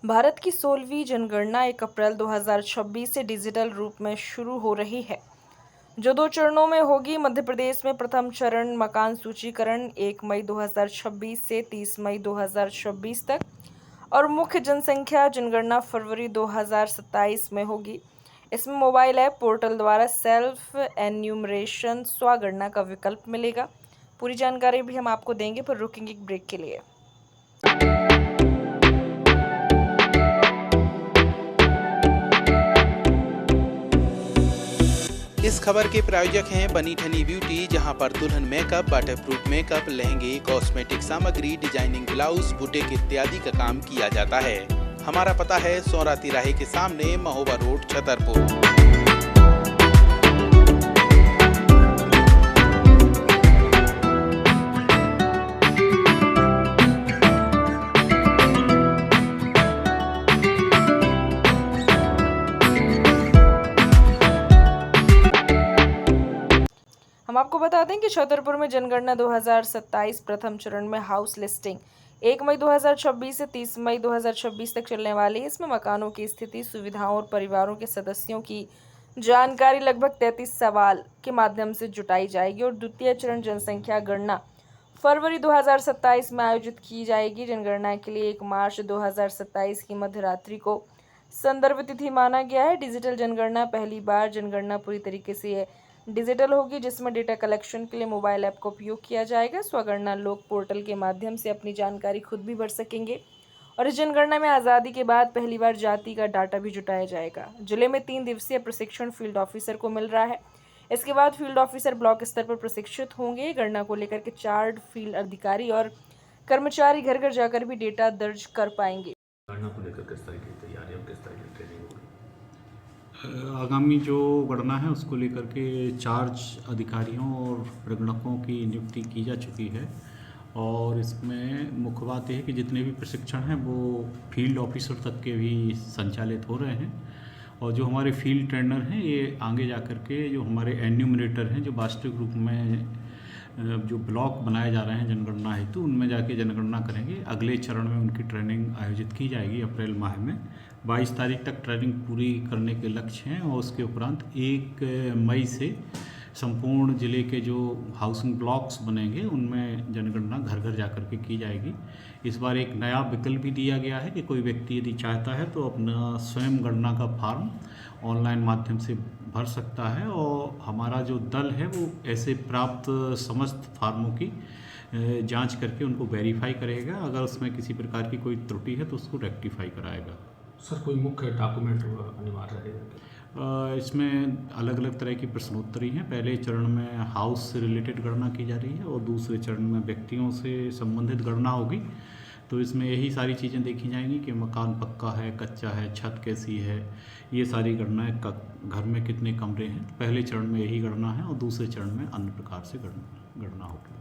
भारत की 16वीं जनगणना 1 अप्रैल 2026 से डिजिटल रूप में शुरू हो रही है, जो 2 चरणों में होगी। मध्य प्रदेश में प्रथम चरण मकान सूचीकरण 1 मई 2026 से 30 मई 2026 तक और मुख्य जनसंख्या जनगणना फरवरी 2027 में होगी। इसमें मोबाइल ऐप पोर्टल द्वारा सेल्फ एन्यूमरेशन स्वगणना का विकल्प मिलेगा। पूरी जानकारी भी हम आपको देंगे, पर रुकेंगे एक ब्रेक के लिए। इस खबर के प्रायोजक हैं बनी ठनी ब्यूटी, जहां पर दुल्हन मेकअप, वाटरप्रूफ मेकअप, लहंगे, कॉस्मेटिक सामग्री, डिजाइनिंग ब्लाउज, बुटीक इत्यादि का काम किया जाता है। हमारा पता है सौरा तिराहे के सामने, महोबा रोड, छतरपुर। हम आपको बता दें कि छतरपुर में जनगणना 2027 प्रथम चरण में हाउस लिस्टिंग 1 मई 2026 से 30 मई 2026 तक चलने वाली है। इसमें मकानों की स्थिति, सुविधाओं और परिवारों के सदस्यों की जानकारी लगभग 33 सवाल के माध्यम से जुटाई जाएगी और द्वितीय चरण जनसंख्या गणना फरवरी 2027 में आयोजित की जाएगी। जनगणना के लिए 1 मार्च 2027 की मध्य रात्रि को संदर्भ तिथि माना गया है। डिजिटल जनगणना पहली बार जनगणना पूरी तरीके से डिजिटल होगी, जिसमें डेटा कलेक्शन के लिए मोबाइल ऐप का उपयोग किया जाएगा। स्वगणना लोक पोर्टल के माध्यम से अपनी जानकारी खुद भी भर सकेंगे और इस जनगणना में आज़ादी के बाद पहली बार जाति का डाटा भी जुटाया जाएगा। जिले में 3 दिवसीय प्रशिक्षण फील्ड ऑफिसर को मिल रहा है। इसके बाद फील्ड ऑफिसर ब्लॉक स्तर पर प्रशिक्षित होंगे। गणना को लेकर के 4 फील्ड अधिकारी और कर्मचारी घर घर जाकर भी डेटा दर्ज कर पाएंगे। गणना को लेकर किस तरह की तैयारी और किस तरह की ट्रेनिंग होगी? आगामी जो गणना है उसको लेकर के चार्ज अधिकारियों और प्रगणकों की नियुक्ति की जा चुकी है और इसमें मुख्य बात यह है कि जितने भी प्रशिक्षण हैं वो फील्ड ऑफिसर तक के भी संचालित हो रहे हैं और जो हमारे फील्ड ट्रेनर हैं ये आगे जा कर के जो हमारे एन्यूमरेटर हैं, जो वास्तविक रूप में जो ब्लॉक बनाए जा रहे हैं जनगणना हेतु, उनमें जाके जनगणना करेंगे। अगले चरण में उनकी ट्रेनिंग आयोजित की जाएगी अप्रैल माह में। 22 तारीख तक ट्रेनिंग पूरी करने के लक्ष्य हैं और उसके उपरांत 1 मई से संपूर्ण ज़िले के जो हाउसिंग ब्लॉक्स बनेंगे उनमें जनगणना घर घर जाकर के की जाएगी। इस बार एक नया विकल्प भी दिया गया है कि कोई व्यक्ति यदि चाहता है तो अपना स्वयं गणना का फॉर्म ऑनलाइन माध्यम से भर सकता है और हमारा जो दल है वो ऐसे प्राप्त समस्त फार्मों की जांच करके उनको वेरीफाई करेगा। अगर उसमें किसी प्रकार की कोई त्रुटि है तो उसको रेक्टिफाई कराएगा। सर, कोई मुख्य डॉक्यूमेंट अनिवार्य रहेगा? इसमें अलग अलग तरह की प्रश्नोत्तरी हैं। पहले चरण में हाउस से रिलेटेड गणना की जा रही है और दूसरे चरण में व्यक्तियों से संबंधित गणना होगी। तो इसमें यही सारी चीज़ें देखी जाएंगी कि मकान पक्का है, कच्चा है, छत कैसी है, ये सारी गणनाएं, घर में कितने कमरे हैं। पहले चरण में यही गणना है और दूसरे चरण में अन्य प्रकार से गणना होगी।